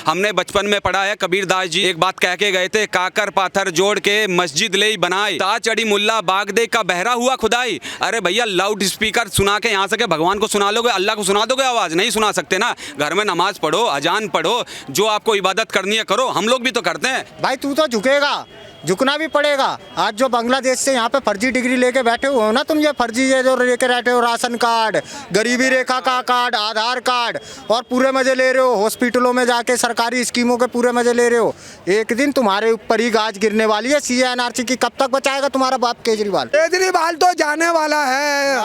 हमने बचपन में पढ़ा है, कबीरदास जी एक बात कह के गए थे, काकर पाथर जोड़ के मस्जिद ले बनाई, ता चढ़ी मुल्ला बागदे का बहरा हुआ खुदाई। अरे भैया लाउड स्पीकर सुना के यहाँ से के भगवान को सुना लोगे, अल्लाह को सुना दोगे आवाज़? नहीं सुना सकते ना। घर में नमाज पढ़ो, अजान पढ़ो, जो आपको इबादत करनी है करो, हम लोग भी तो करते हैं। भाई तू तो झुकेगा, झुकना भी पड़ेगा। आज जो बांग्लादेश से यहाँ पे फर्जी डिग्री लेके बैठे हुए हो ना तुम, ये फर्जी ये जो लेके बैठे हो, राशन कार्ड, गरीबी रेखा का कार्ड, आधार कार्ड, और पूरे मजे ले रहे हो, हॉस्पिटलों में जाके सरकारी स्कीमों के पूरे मजे ले रहे हो। एक दिन तुम्हारे ऊपर ही गाज गिरने वाली है। CA/NRC की कब तक बचाएगा तुम्हारा बाप केजरीवाल? केजरीवाल तो जाने वाला है,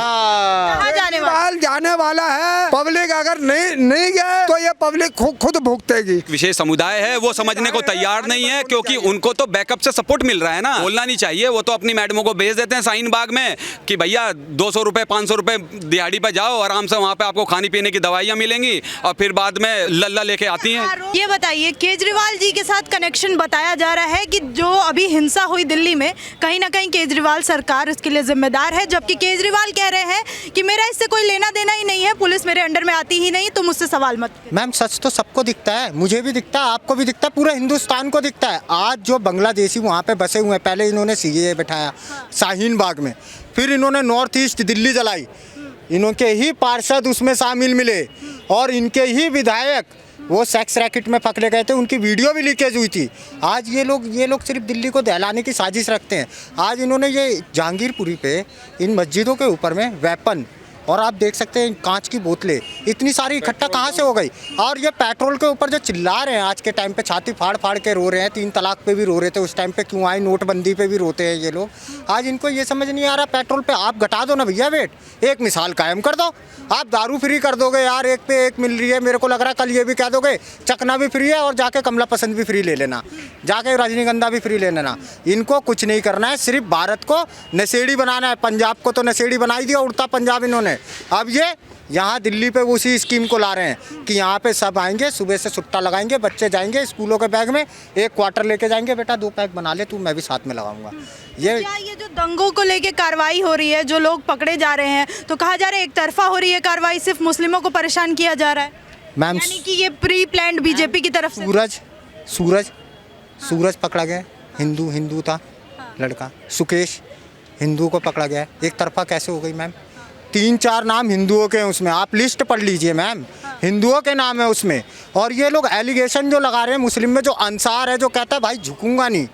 केजरीवाल जाने वाला है। पब्लिक अगर नहीं गए तो ये पब्लिक खुद भुगतेगी। विशेष समुदाय है वो समझने को तैयार नहीं है, क्योंकि उनको तो बैकअप से सपोर्ट मिल रहा है ना। बोलना नहीं चाहिए, वो तो अपनी मैडमों को भेज देते हैं शाहीन बाग में कि भैया 200 रुपए 500 रुपए दिहाड़ी पे जाओ, आराम से वहाँ पे आपको खाने पीने की दवाइयाँ मिलेंगी, और फिर बाद में लल्ला लेके आती हैं। ये बताइए, केजरीवाल जी के साथ कनेक्शन बताया जा रहा है कि जो अभी हिंसा हुई दिल्ली में, कहीं ना कहीं केजरीवाल सरकार उसके लिए जिम्मेदार है, जबकि केजरीवाल कह रहे हैं कि मेरा इससे कोई लेना देना ही नहीं है, पुलिस मेरे अंडर में आती ही नहीं, तुम मुझसे सवाल मत। मैम सच तो सबको दिखता है, मुझे भी दिखता है, आपको भी दिखता है, पूरे हिंदुस्तान को दिखता है। आज जो बांग्लादेशी वहाँ पे बसे हुए हैं, पहले इन्होंने CA बैठाया शाहीन बाग में, फिर इन्होंने नॉर्थ ईस्ट दिल्ली जलाई, इनके ही पार्षद उसमें शामिल मिले, और इनके ही विधायक वो सेक्स रैकेट में पकड़े गए थे, उनकी वीडियो भी लीकेज हुई थी। आज ये लोग सिर्फ दिल्ली को दहलाने की साजिश रखते हैं। आज इन्होंने ये जहांगीरपुरी पे इन मस्जिदों के ऊपर में वेपन, और आप देख सकते हैं कांच की बोतलें इतनी सारी इकट्ठा कहाँ से हो गई, और ये पेट्रोल के ऊपर जो चिल्ला रहे हैं आज के टाइम पे, छाती फाड़ फाड़ के रो रहे हैं। 3 तलाक पे भी रो रहे थे उस टाइम पे, क्यों आई नोटबंदी पे भी रोते हैं ये लोग। आज इनको ये समझ नहीं आ रहा, पेट्रोल पे आप घटा दो ना भैया वेट, एक मिसाल कायम कर दो। आप दारू फ्री कर दोगे यार, 1 पे 1 मिल रही है, मेरे को लग रहा है कल ये भी कह दोगे चकना भी फ्री है, और जाके कमला पसंद भी फ्री ले लेना, जाके रजनीगंधा भी फ्री ले लेना। इनको कुछ नहीं करना है, सिर्फ भारत को नशेड़ी बनाना है। पंजाब को तो नशेड़ी बना ही दिया, उड़ता पंजाब इन्होंने। अब ये यहाँ दिल्ली पे उसी स्कीम को ला रहे हैं कि यहाँ पे सब आएंगे, सुबह से सुट्टा लगाएंगे, बच्चे जाएंगे स्कूलों के बैग में 1 क्वार्टर लेके जाएंगे, बेटा 2 पैक बना ले तू, मैं भी साथ में लगाऊंगा। ये जो दंगों को लेके कार्रवाई हो रही है, जो लोग पकड़े जा रहे हैं, तो कहा जा रहा है एक तरफा हो रही है कार्रवाई, सिर्फ मुस्लिमों को परेशान किया जा रहा है मैम, यानी कि ये प्री प्लान्ड बीजेपी की तरफ से। सूरज पकड़ा गया, हिंदू था लड़का, सुकेश हिंदू को पकड़ा गया। एक तरफा कैसे हो गई मैम? 3-4 नाम हिंदुओं के हैं उसमें, आप लिस्ट पढ़ लीजिए मैम, हिंदुओं के नाम है उसमें। और ये लोग एलिगेशन जो लगा रहे हैं मुस्लिम में, जो अंसार है जो कहता है भाई झुकूंगा नहीं,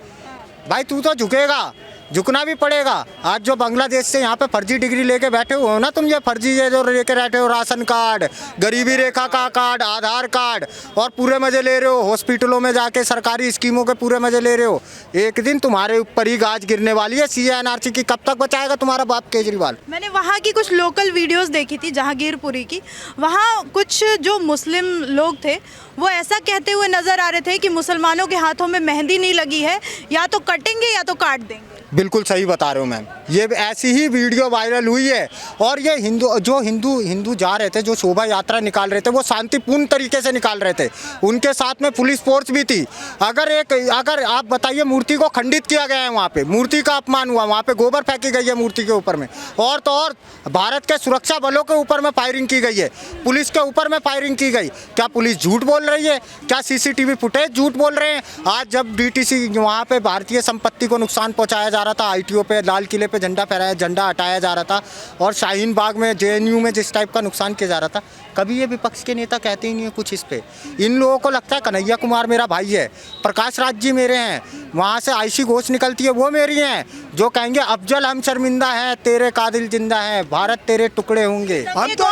भाई तू तो झुकेगा, झुकना भी पड़ेगा। आज जो बांग्लादेश से यहाँ पे फर्जी डिग्री लेके बैठे हुए हो ना तुम, ये फर्जी ये जो लेके बैठे हो, राशन कार्ड, गरीबी रेखा का कार्ड, आधार कार्ड, और पूरे मजे ले रहे हो, हॉस्पिटलों में जाके सरकारी स्कीमों के पूरे मजे ले रहे हो। एक दिन तुम्हारे ऊपर ही गाज गिरने वाली है। CA/NRC की कब तक बचाएगा तुम्हारा बाप केजरीवाल? मैंने वहाँ की कुछ लोकल वीडियोस देखी थी जहांगीरपुरी की, वहाँ कुछ जो मुस्लिम लोग थे वो ऐसा कहते हुए नजर आ रहे थे कि मुसलमानों के हाथों में मेहंदी नहीं लगी है, या तो कटेंगे या तो काट देंगे। बिल्कुल सही बता रहे हो मैम, ये ऐसी ही वीडियो वायरल हुई है। और ये हिंदू जा रहे थे, जो शोभा यात्रा निकाल रहे थे, वो शांतिपूर्ण तरीके से निकाल रहे थे, उनके साथ में पुलिस फोर्स भी थी। अगर आप बताइए, मूर्ति को खंडित किया गया है, वहाँ पे मूर्ति का अपमान हुआ, वहाँ पे गोबर फेंकी गई है मूर्ति के ऊपर में, और तो और भारत के सुरक्षा बलों के ऊपर में फायरिंग की गई है, पुलिस के ऊपर में फायरिंग की गई। क्या पुलिस झूठ बोल रही है? क्या CCTV फुटेज झूठ बोल रहे हैं? आज जब DTC वहाँ पे भारतीय संपत्ति को नुकसान पहुँचाया जा रहा था, ITO पे, लाल किले पे झंडा हटाया जा रहा था, और शाहीन बाग में JNU में जिस टाइप का नुकसान किया जा रहा था, कभी ये विपक्ष के नेता कहते ही नहीं है कुछ इस पे। इन लोगों को लगता है कन्हैया कुमार मेरा भाई है, प्रकाश राज जी मेरे हैं, वहाँ से आयशी घोष निकलती है वो मेरी हैं, जो कहेंगे अफजल हम शर्मिंदा हैं, तेरे कादिल जिंदा हैं, भारत तेरे टुकड़े होंगे। हम तो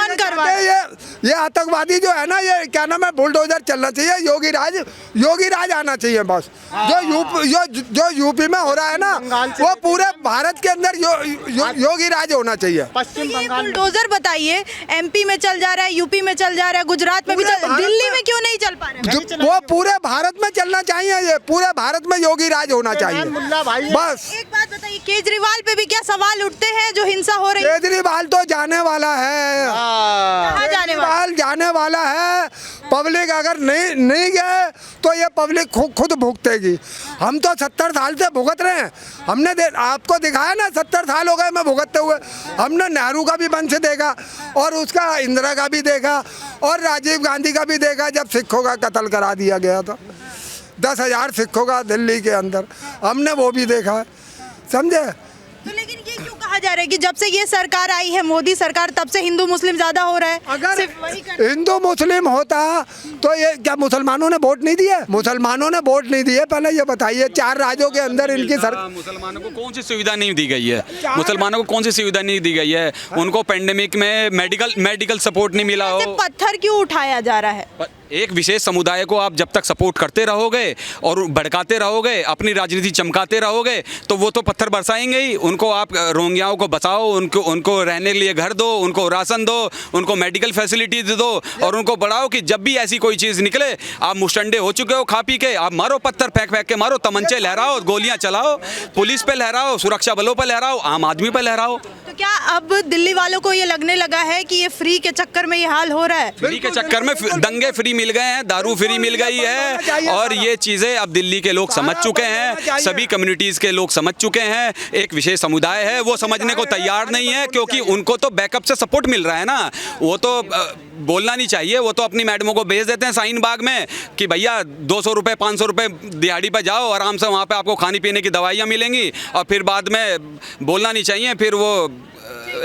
ये आतंकवादी जो है ना, ये क्या नाम है, बुलडोजर चलना चाहिए, योगी राज आना चाहिए बस। जो यूपी में हो रहा है ना, वो पूरे भारत के अंदर योगी राज होना चाहिए। पश्चिम बंगाल बुलडोजर बताइए, MP में चल जा रहा है, UP में चल जा रहा है, गुजरात में भी चल, दिल्ली में क्यों नहीं चल पा रहा है? वो पूरे भारत में चलना चाहिए, ये पूरे भारत में योगी राज होना चाहिए मुल्ला भाई बस। एक बात बताइए, केजरीवाल पे भी क्या सवाल उठते हैं जो हिंसा हो रही है? केजरीवाल तो जाने वाला है, कहाँ जाने वाला? केजरीवाल जाने वाला है। पब्लिक अगर नहीं गए तो ये पब्लिक खुद भुगतेगी। हम तो 70 साल से भुगत रहे हैं, हमने आपको दिखाया ना, 70 साल हो गए मैं भुगतते हुए। हमने नेहरू का भी वंश देखा और उसका इंदिरा का भी देखा और राजीव गांधी का भी देखा जब सिखों का कत्ल करा दिया गया था, 10,000 सिखों का दिल्ली के अंदर, हमने वो भी देखा है, समझे। तो लेकिन ये क्यों कहा जा रहा है कि जब से ये सरकार आई है, मोदी सरकार, तब से हिंदू मुस्लिम ज्यादा हो रहा है? अगर सिर्फ वही कर- हिंदू मुस्लिम होता तो ये क्या मुसलमानों ने वोट नहीं दिए? मुसलमानों ने वोट नहीं दिए। पहले ये बताइए, 4 राज्यों के अंदर इनकी मुसलमानों को कौन सी सुविधा नहीं दी गई है? मुसलमानों को कौन सी सुविधा नहीं दी गई है? उनको पेंडेमिक में मेडिकल सपोर्ट नहीं मिला ऐसे हो। पत्थर क्यों उठाया जा रहा है? एक विशेष समुदाय को आप जब तक सपोर्ट करते रहोगे और भड़काते रहोगे, अपनी राजनीति चमकाते रहोगे, तो वो तो पत्थर बरसाएंगे ही। उनको आप रोहिंग्याओं को बचाओ, उनको रहने के लिए घर दो, उनको राशन दो, उनको मेडिकल फैसिलिटीज दो और उनको बढ़ाओ कि जब भी ऐसी कोई चीज़ निकले, आप मुस्टंडे हो चुके हो खा पी के, आप मारो, पत्थर फेंक के मारो, तमंचे लहराओ, गोलियां चलाओ, पुलिस पे लहराओ, सुरक्षा बलों पे लहराओ, आम आदमी पे लहराओ। तो क्या अब दिल्ली वालों को ये लगने लगा है कि ये फ्री के चक्कर में ये हाल हो रहा है? फ्री के चक्कर में दंगे फ्री मिल गए हैं, दारू फ्री मिल गई है और ये चीज़ें अब दिल्ली के लोग समझ चुके हैं, सभी कम्युनिटीज़ के लोग समझ चुके हैं। एक विशेष समुदाय है, वो समझने को तैयार नहीं है क्योंकि उनको तो बैकअप से सपोर्ट मिल रहा है ना। वो तो बोलना नहीं चाहिए, वो तो अपनी मैडमों को भेज देते हैं शाहीन बाग में कि भैया 200 रुपये 500 रुपये दिहाड़ी पर जाओ, आराम से वहाँ पे आपको खाने पीने की दवाइयाँ मिलेंगी और फिर बाद में बोलना नहीं चाहिए, फिर वो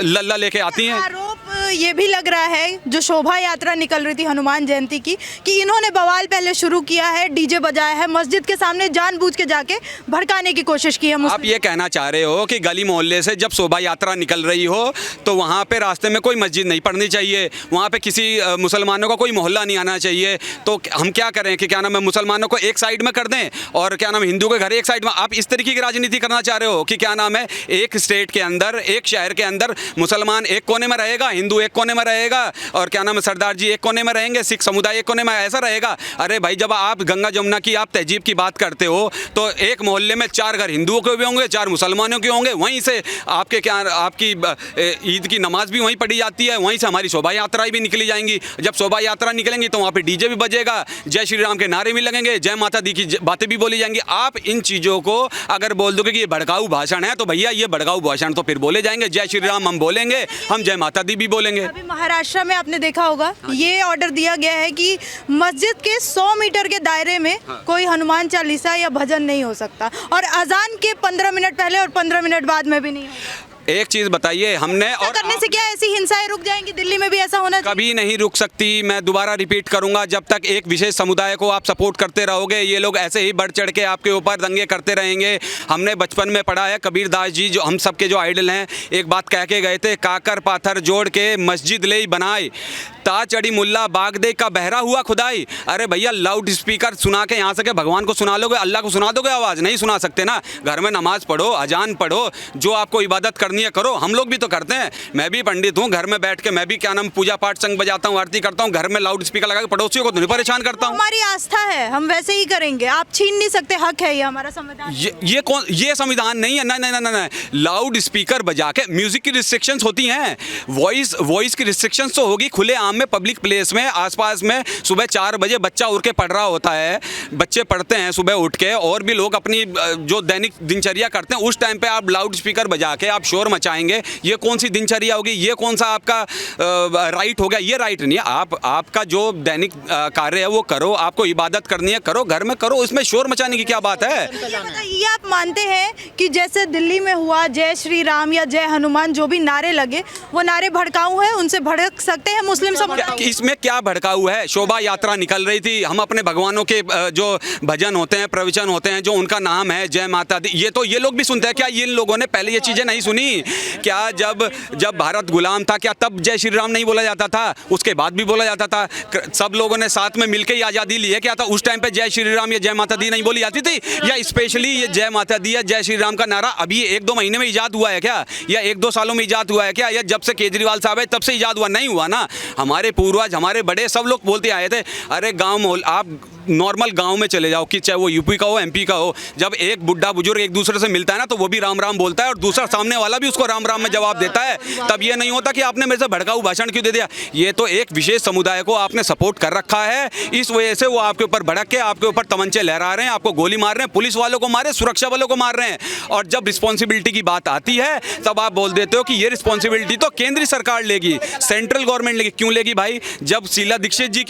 लल्ला लेके आती हैं। आरोप ये भी लग रहा है, जो शोभा यात्रा निकल रही थी हनुमान जयंती की, कि इन्होंने बवाल पहले शुरू किया है, डीजे बजाया है, मस्जिद के सामने जानबूझ के जाके भड़काने की कोशिश की है। आप ये कहना चाह रहे हो कि गली मोहल्ले से जब शोभा यात्रा निकल रही हो तो वहाँ पे रास्ते में कोई मस्जिद नहीं पढ़नी चाहिए, वहाँ पे किसी मुसलमानों का कोई मोहल्ला नहीं आना चाहिए, तो हम क्या करें कि क्या नाम है, मुसलमानों को एक साइड में कर दें और क्या नाम है, हिंदू के घर एक साइड में? आप इस तरीके की राजनीति करना चाह रहे हो कि क्या नाम है, एक स्टेट के अंदर, एक शहर के अंदर मुसलमान एक कोने में रहेगा, हिंदू एक कोने में रहेगा और क्या नाम है, सरदार जी एक कोने में रहेंगे, सिख समुदाय एक कोने में, ऐसा रहेगा? अरे भाई, जब आप गंगा जमुना की आप तहजीब की बात करते हो तो एक मोहल्ले में 4 घर हिंदुओं के भी होंगे, 4 मुसलमानों के होंगे, वहीं से आपके क्या आपकी ईद की नमाज भी वहीं पढ़ी जाती है, वहीं से हमारी शोभा यात्राएं भी निकली जाएंगी। जब शोभा यात्रा निकलेंगी तो वहाँ पे डीजे भी बजेगा, जय श्री राम के नारे भी लगेंगे, जय माता दी की बातें भी बोली जाएंगी। आप इन चीज़ों को अगर बोल दोगे कि ये भड़काऊ भाषण है, तो भैया ये भड़काऊ भाषण तो फिर बोले जाएंगे। जय श्री राम हम बोलेंगे, हम जय माता दी भी बोलेंगे। अभी महाराष्ट्र में आपने देखा होगा, ये ऑर्डर दिया गया है कि मस्जिद के 100 मीटर के दायरे में कोई हनुमान चालीसा या भजन नहीं हो सकता और अजान के 15 मिनट पहले और 15 मिनट बाद में भी नहीं हो। एक चीज़ बताइए, हमने और करने से क्या ऐसी हिंसाएं रुक जाएंगी? दिल्ली में भी ऐसा होना चाहिए? कभी नहीं रुक सकती। मैं दोबारा रिपीट करूंगा, जब तक एक विशेष समुदाय को आप सपोर्ट करते रहोगे, ये लोग ऐसे ही बढ़ चढ़ के आपके ऊपर दंगे करते रहेंगे। हमने बचपन में पढ़ा है, कबीर दास जी जो हम सबके जो आइडल हैं, एक बात कह के गए थे, काकर पाथर जोड़ के मस्जिद ले बनाए, ता चढ़ी मुल्ला बाग दे का बहरा हुआ खुदाई। अरे भैया, लाउड स्पीकर सुना के यहाँ से के भगवान को सुना लोगे, अल्लाह को सुना दोगे आवाज़? नहीं सुना सकते ना। घर में नमाज पढ़ो, अजान पढ़ो, जो आपको इबादत करनी है करो। हम लोग भी तो करते हैं, मैं भी पंडित हूँ, घर में बैठ के मैं भी क्या नाम पूजा पाठ संग बजाता हूँ, आरती करता हूँ, घर में लाउड स्पीकर लगा के पड़ोसियों को नहीं परेशान करता हूँ। हमारी आस्था है, हम वैसे ही करेंगे, आप छीन नहीं सकते, हक है ये हमारा संविधान। ये संविधान नहीं है। नहीं, लाउड स्पीकर बजा के म्यूजिक की रिस्ट्रिक्शंस होती हैं, वॉइस की रिस्ट्रिक्शंस तो होगी। खुले आम में पब्लिक प्लेस में आसपास में सुबह 4 बजे बच्चा उठ के पढ़ रहा होता है, बच्चे पढ़ते हैं सुबह उठ के, और भी लोग अपनी जो दैनिक दिनचर्या करते हैं, उस टाइम पे आप लाउड स्पीकर बजा के आप शोर मचाएंगे, ये कौन सी दिनचर्या होगी? ये कौन सा आपका राइट हो गया? ये राइट नहीं है। आपका जो दैनिक कार्य है वो करो, आपको इबादत करनी है करो, घर में करो, उसमें शोर मचाने की क्या बात है? ये आप मानते हैं कि जैसे दिल्ली में हुआ जय श्री राम या जय हनुमान, जो भी नारे लगे वो नारे भड़काऊ हैं, उनसे भड़क सकते हैं मुस्लिम समुदाय? इसमें क्या भड़काऊ है? शोभा यात्रा निकल रही थी, हम अपने भगवानों के जो भजन होते हैं, प्रवचन होते हैं, जो उनका नाम है जय माता दी, ये लोग भी सुनते हैं क्या? इन लोगों ने पहले ये चीज़ें नहीं सुनी क्या? जब भारत गुलाम था, क्या तब जय श्री राम नहीं बोला जाता था? उसके बाद भी बोला जाता था। सब लोगों ने साथ में मिलकर ही आज़ादी ली है क्या? था उस टाइम पे जय श्री राम या जय माता दी नहीं बोली जाती थी? या स्पेशली ये जय माता दी या जय श्री राम का नारा अभी 1-2 महीने में ईजाद हुआ है क्या? या 1-2 सालों में ईजाद हुआ है क्या? या जब से केजरीवाल साहब है तब से ईजाद हुआ? नहीं हुआ ना। हमारे पूर्वज, हमारे बड़े, सब लोग बोलते आए थे। अरे गाँव मोहल्ला, आप नॉर्मल गांव में चले जाओ कि चाहे वो यूपी का हो एमपी का हो, जब एक बुढ़ा बुजुर्ग एक दूसरे से मिलता है ना तो वो भी राम राम बोलता है और दूसरा सामने वाला भी उसको राम राम में जवाब देता है। तब ये नहीं होता कि आपने मेरे से भड़काऊ भाषण क्यों दे दिया। ये तो एक विशेष समुदाय को आपने सपोर्ट कर रखा है, इस वजह से वो आपके ऊपर भड़क के आपके ऊपर तमंचे लहरा रहे हैं, आपको गोली मार रहे हैं, पुलिस वालों को मारे, सुरक्षा बलों को मार रहे हैं। और जब रिस्पॉन्सिबिलिटी की बात आती है तब आप बोल देते हो कि ये रिस्पॉन्सिबिलिटी तो केंद्रीय सरकार लेगी, सेंट्रल गवर्नमेंट लेगी। क्यों लेगी भाई? जब शीला दीक्षित जी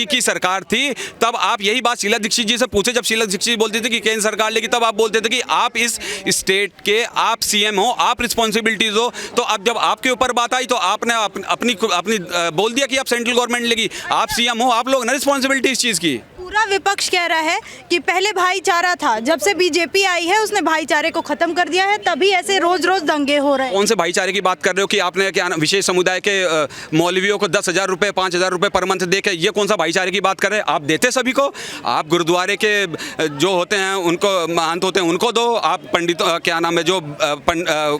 की सरकार थी तब आप यही बात शीला दीक्षित जी से पूछे, जब शीला दीक्षित जी बोलती थी कि केंद्र सरकार लेगी, तब आप बोलते थे कि आप इस स्टेट के आप सीएम हो, आप रिस्पॉन्सिबिलिटीज हो। तो अब जब आपके ऊपर बात आई तो आपने अपनी बोल दिया कि आप सेंट्रल गवर्नमेंट लेगी, आप सीएम हो, आप लोग ना रिस्पॉन्सिबिलिटी इस चीज की। पूरा विपक्ष कह रहा है कि पहले भाईचारा था, जब से बीजेपी आई है उसने भाईचारे को खत्म कर दिया है, तभी ऐसे रोज रोज दंगे हो रहे हैं। कौन से भाईचारे की बात कर रहे हो कि आपने क्या विशेष समुदाय के मौलवियों को 10,000 रुपए 5,000 रुपए पर मंथ दे के, ये कौन सा भाईचारे की बात कर रहे हैं? आप देते सभी को, आप गुरुद्वारे के जो होते हैं उनको महंत होते हैं उनको दो, आप पंडित क्या नाम है जो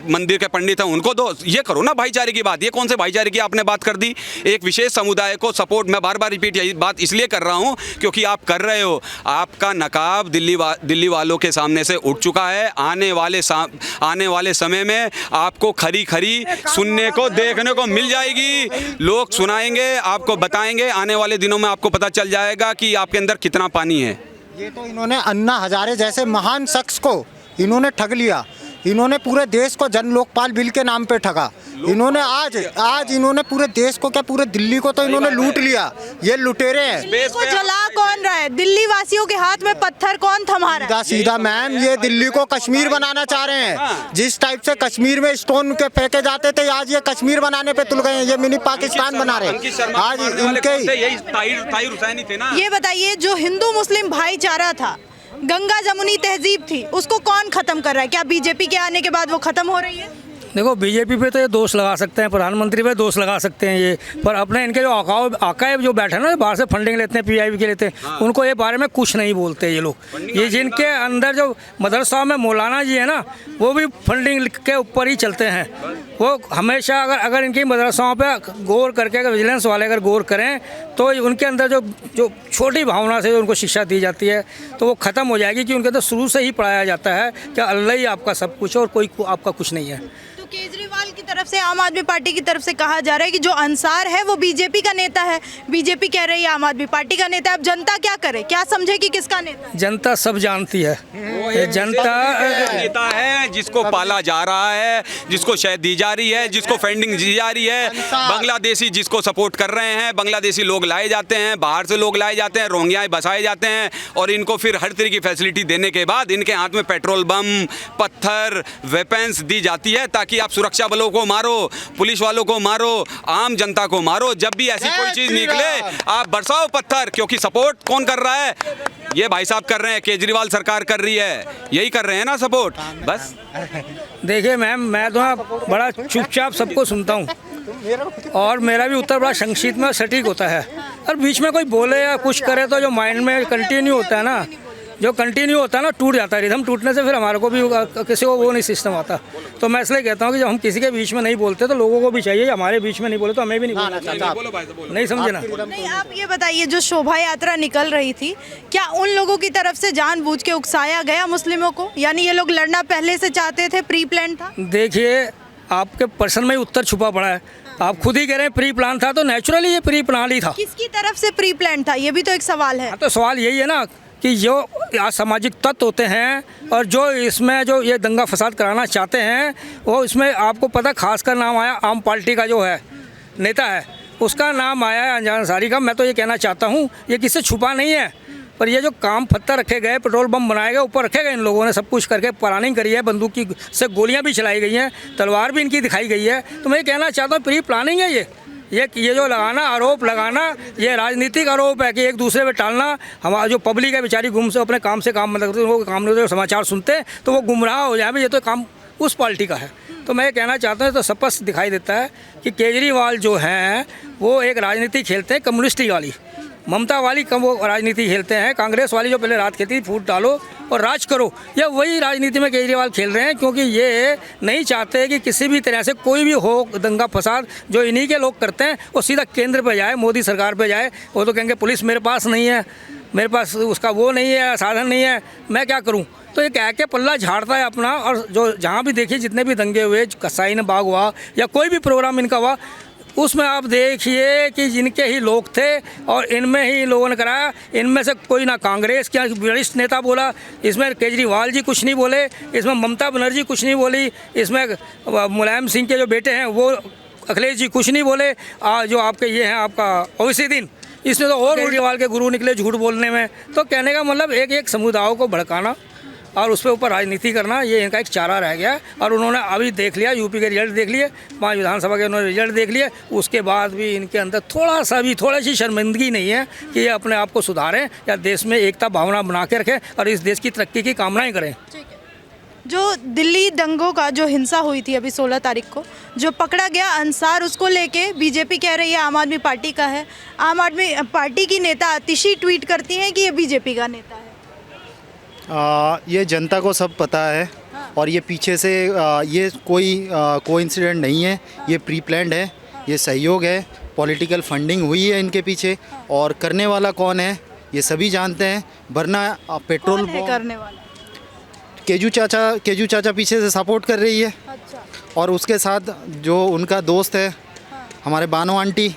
मंदिर के पंडित हैं उनको दो, ये करो ना भाईचारे की बात। ये कौन से भाईचारे की आपने बात कर दी? एक विशेष समुदाय को सपोर्ट, मैं बार बार रिपीट यही बात इसलिए कर रहा हूँ क्योंकि आप कर रहे हो। आपका नकाब दिल्ली वालों के सामने से उठ चुका है। आने वाले समय में आपको खरी सुनने को देखने को मिल जाएगी, लोग सुनाएंगे, आपको बताएंगे, आने वाले दिनों में आपको पता चल जाएगा कि आपके अंदर कितना पानी है। ये तो इन्होंने अन्ना हजारे जैसे महान शख्स को इन्होंने ठग लिया। इन्होंने पूरे देश को जन लोकपाल बिल के नाम पे ठगा। इन्होंने आज इन्होंने पूरे देश को क्या, पूरे दिल्ली को तो इन्होंने लूट लिया। ये लुटेरे हैं। दिल्ली को जला कौन रहा है? दिल्ली वासियों के हाथ में पत्थर कौन थमा रहा है? सीधा मैम, ये दिल्ली को कश्मीर बनाना चाह रहे हैं। जिस टाइप से कश्मीर में स्टोन के फेंके जाते थे, आज ये कश्मीर बनाने पे तुल गए हैं। ये मिनी पाकिस्तान बना रहे हैं आज इनके। ये बताइए, जो हिंदू मुस्लिम भाईचारा था, गंगा जमुनी तहजीब थी, उसको कौन खत्म कर रहा है? क्या बीजेपी के आने के बाद वो खत्म हो रही है? देखो, बीजेपी पे तो ये दोष लगा सकते हैं, प्रधानमंत्री पे दोष लगा सकते हैं ये, पर अपने इनके जो आकाएब जो बैठे हैं ना, बाहर से फंडिंग लेते हैं, पीआईबी के लेते हैं, उनको ये बारे में कुछ नहीं बोलते ये लोग। ये जिनके अंदर जो मदरसा में मौलाना जी है ना, वो भी फंडिंग के ऊपर ही चलते हैं। वो हमेशा अगर इनकी मदरसाओं पे गौर करके, अगर विजिलेंस वाले अगर गौर करें तो उनके अंदर जो छोटी भावना से उनको शिक्षा दी जाती है तो वो ख़त्म हो जाएगी कि उनके अंदर शुरू से ही पढ़ाया जाता है कि अल्लाह ही आपका सब कुछ है और कोई आपका कुछ नहीं है। केजरीवाल की तरफ से, आम आदमी पार्टी की तरफ से कहा जा रहा है कि जो अंसार है वो बीजेपी का नेता है, बीजेपी कह रही है आम आदमी पार्टी का नेता है। अब जनता क्या करे, क्या समझे कि किसका नेता है? जनता सब जानती है। जनता नेता है जिसको पाला जा रहा है, जिसको शहद दी जा रही है, जिसको फंडिंग दी जा रही है, बांग्लादेशी जिसको सपोर्ट कर रहे हैं, बांग्लादेशी लोग लाए जाते हैं, बाहर से लोग लाए जाते हैं, रोहिंग्या बसाए जाते हैं और इनको फिर हर तरह की फैसिलिटी देने के बाद इनके हाथ में पेट्रोल बम, पत्थर, वेपन्स दी जाती है ताकि आप सुरक्षा बलों को मारो, पुलिस वालों को मारो, आम जनता को मारो। जब भी ऐसी कोई चीज निकले आप बरसाओ पत्थर, क्योंकि सपोर्ट कौन कर रहा है? ये भाई साहब कर रहे हैं, केजरीवाल सरकार कर रही है, यही कर रहे हैं ना सपोर्ट। बस देखिए मैम, मैं तो बड़ा चुपचाप सबको सुनता हूँ और मेरा भी उत्तर बड़ा संक्षिप्त में सटीक होता है। और बीच में कोई बोले या कुछ करे तो जो माइंड में कंटिन्यू होता है ना, जो कंटिन्यू होता है ना, टूट जाता है। रिदम टूटने से फिर हमारे को भी किसी को वो नहीं सिस्टम आता। तो मैं इसलिए कहता हूँ कि जब हम किसी के बीच में नहीं बोलते तो लोगों को भी चाहिए, हमारे बीच में नहीं बोले तो हमें भी नहीं बोलना। नहीं समझे ना? नहीं, आप ये बताइए, जो शोभा यात्रा निकल रही थी, क्या उन लोगों की तरफ से जानबूझ के उकसाया गया मुस्लिमों को? यानी ये लोग लड़ना पहले से चाहते थे, प्री प्लान था? देखिए, आपके प्रश्न में ही उत्तर छुपा पड़ा है। आप खुद ही कह रहे हैं प्री प्लान था, तो नेचुरली ये प्री प्लान ही था। किसकी तरफ से प्री प्लान था, ये भी तो एक सवाल है। तो सवाल यही है ना कि जो असामाजिक तत्व होते हैं और जो इसमें जो ये दंगा फसाद कराना चाहते हैं, वो इसमें आपको पता, खासकर नाम आया आम पार्टी का जो है नेता है, उसका नाम आया है अंजान अंसारी का। मैं तो ये कहना चाहता हूँ, ये किससे छुपा नहीं है, पर ये जो काम पत्थर रखे गए, पेट्रोल बम बनाए गए, ऊपर रखे गए इन लोगों ने, सब कुछ करके प्लानिंग करी है, बंदूक की से गोलियाँ भी चलाई गई हैं, तलवार भी इनकी दिखाई गई है। तो मैं ये कहना चाहता हूँ, प्री प्लानिंग है ये जो लगाना, आरोप लगाना, ये राजनीतिक आरोप है कि एक दूसरे पे टालना। हमारा जो पब्लिक है बेचारी गुम से अपने काम से काम मतलब वो काम नहीं, समाचार सुनते हैं तो वो गुमराह हो जाए, ये तो काम उस पार्टी का है। तो मैं ये कहना चाहता हूँ, तो स्पष्ट दिखाई देता है कि केजरीवाल जो हैं वो एक राजनीति खेलते हैं कम्युनिस्टी वाली, ममता वाली कम वो राजनीति खेलते हैं। कांग्रेस वाली जो पहले रात खेलती थी, फूट डालो और राज करो। या वही राजनीति में केजरीवाल खेल रहे हैं, क्योंकि ये नहीं चाहते कि किसी भी तरह से कोई भी हो दंगा फसाद जो इन्हीं के लोग करते हैं वो सीधा केंद्र पे जाए, मोदी सरकार पे जाए। वो तो कहेंगे पुलिस मेरे पास नहीं है, मेरे पास उसका वो नहीं है, साधन नहीं है, मैं क्या करूं। तो ये कह के पल्ला झाड़ता है अपना। और जो जहाँ भी देखिए जितने भी दंगे हुए, कसाई बाग हुआ या कोई भी प्रोग्राम इनका हुआ, उसमें आप देखिए कि जिनके ही लोग थे और इनमें ही लोगों ने कराया। इनमें से कोई ना कांग्रेस के वरिष्ठ नेता बोला, इसमें केजरीवाल जी कुछ नहीं बोले, इसमें ममता बनर्जी कुछ नहीं बोली, इसमें मुलायम सिंह के जो बेटे हैं वो अखिलेश जी कुछ नहीं बोले, जो आपके ये हैं आपका ओवैसी दिन, इसमें तो और केजरीवाल के गुरु निकले झूठ बोलने में। तो कहने का मतलब एक एक समुदायों को भड़काना और उस पर ऊपर राजनीति करना, ये इनका एक चारा रह गया। और उन्होंने अभी देख लिया, यूपी के रिजल्ट देख लिए, 5 विधानसभा के उन्होंने रिजल्ट देख लिए, उसके बाद भी इनके अंदर थोड़ी सी शर्मिंदगी नहीं है कि ये अपने आप को सुधारें या देश में एकता भावना बना के रखें और इस देश की तरक्की की कामनाएं करें। जो दिल्ली दंगों का जो हिंसा हुई थी अभी 16 तारीख को, जो पकड़ा गया अंसार, उसको लेके बीजेपी कह रही है आम आदमी पार्टी का है। आम आदमी पार्टी की नेता आतिशी ट्वीट करती हैं कि ये बीजेपी का नेता है। ये जनता को सब पता है और ये पीछे से ये कोई कोइंसिडेंट नहीं है, ये प्री प्लान्ड है, ये सहयोग है, पॉलिटिकल फंडिंग हुई है इनके पीछे। और करने वाला कौन है ये सभी जानते हैं। वरना पेट्रोल कौन है करने वाला? केजू चाचा पीछे से सपोर्ट कर रही है। अच्छा। और उसके साथ जो उनका दोस्त है हमारे बानो आंटी,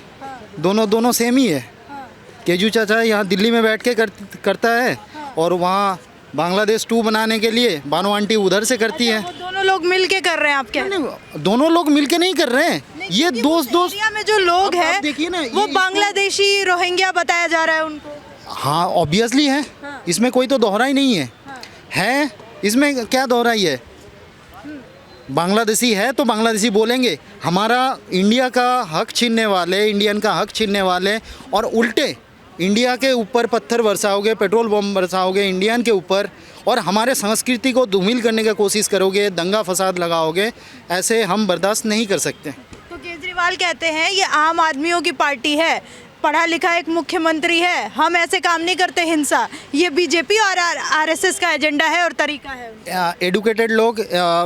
दोनों सेम ही है। केजू चाचा यहाँ दिल्ली में बैठ के करता है और वहाँ बांग्लादेश 2 बनाने के लिए बानो आंटी उधर से करती है। वो दोनों लोग मिल के कर रहे हैं, आप क्या? दोनों लोग मिलके नहीं कर रहे हैं, ये दोस्त एरिया में जो लोग हैं देखिए ना, वो बांग्लादेशी रोहिंग्या बताया जा रहा है उनको। हाँ ऑब्वियसली है, इसमें कोई तो दोहरा ही नहीं है। है इसमें क्या दोहरा ही है? बांग्लादेशी है तो बांग्लादेशी बोलेंगे। हमारा इंडिया का हक छीनने वाले, इंडियन का हक छीनने वाले और उल्टे इंडिया के ऊपर पत्थर बरसाओगे, पेट्रोल बम बरसाओगे इंडियन के ऊपर और हमारे संस्कृति को धूमिल करने की कोशिश करोगे, दंगा फसाद लगाओगे, ऐसे हम बर्दाश्त नहीं कर सकते। तो केजरीवाल कहते हैं ये आम आदमियों की पार्टी है, पढ़ा लिखा एक मुख्यमंत्री है, हम ऐसे काम नहीं करते हिंसा। ये बीजेपी और आरएसएस का एजेंडा है और तरीका है। एडुकेटेड लोग,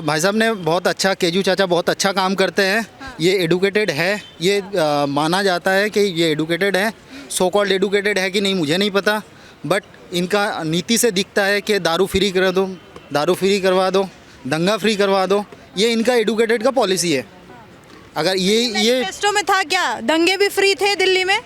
भाई साहब ने बहुत अच्छा, केजू चाचा बहुत अच्छा काम करते हैं। ये एडुकेटेड है, ये माना जाता है कि ये एडुकेटेड है। सो कॉल्ड एडुकेटेड है कि नहीं मुझे नहीं पता, बट इनका नीति से दिखता है कि दारू फ्री कर दो, दारू फ्री करवा दो, दंगा फ्री करवा दो। ये इनका एडुकेटेड का पॉलिसी है। अगर ये मैनिफेस्टो में था क्या दंगे भी फ्री थे दिल्ली में?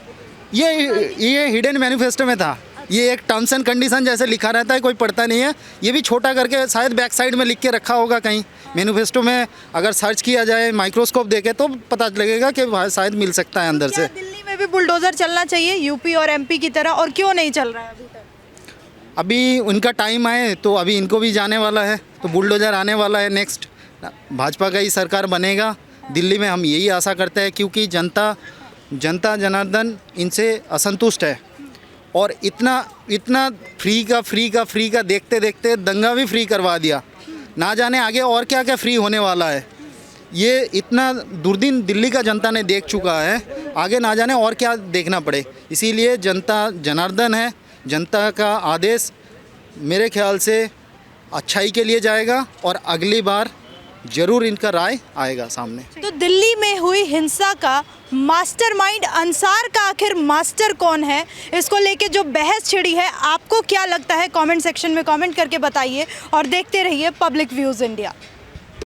ये हिडन मैनिफेस्टो में था। ये एक टर्म्स एंड कंडीशन जैसे लिखा रहता है, कोई पढ़ता नहीं है। ये भी छोटा करके शायद बैक साइड में लिख के रखा होगा कहीं मैनिफेस्टो में। अगर सर्च किया जाए, माइक्रोस्कोप देखे तो पता लगेगा कि शायद मिल सकता है अंदर से। दिल्ली में भी बुलडोजर चलना चाहिए यूपी और एमपी की तरह, और क्यों नहीं चल रहा है अभी तक? अभी उनका टाइम आए तो अभी इनको भी जाने वाला है, तो बुलडोजर आने वाला है। नेक्स्ट भाजपा का ही सरकार बनेगा दिल्ली में, हम यही आशा करते हैं, क्योंकि जनता जनार्दन इनसे असंतुष्ट है। और इतना फ्री का देखते देखते दंगा भी फ्री करवा दिया। ना जाने आगे और क्या क्या फ्री होने वाला है। ये इतना दुर्दिन दिल्ली का जनता ने देख चुका है, आगे ना जाने और क्या देखना पड़े। इसीलिए जनता जनार्दन है, जनता का आदेश मेरे ख्याल से अच्छाई के लिए जाएगा और अगली बार जरूर इनका राय आएगा सामने। तो दिल्ली में हुई हिंसा का मास्टरमाइंड अंसार का आखिर मास्टर कौन है, इसको लेके जो बहस छिड़ी है, आपको क्या लगता है? कमेंट सेक्शन में कमेंट करके बताइए और देखते रहिए पब्लिक व्यूज़ इंडिया।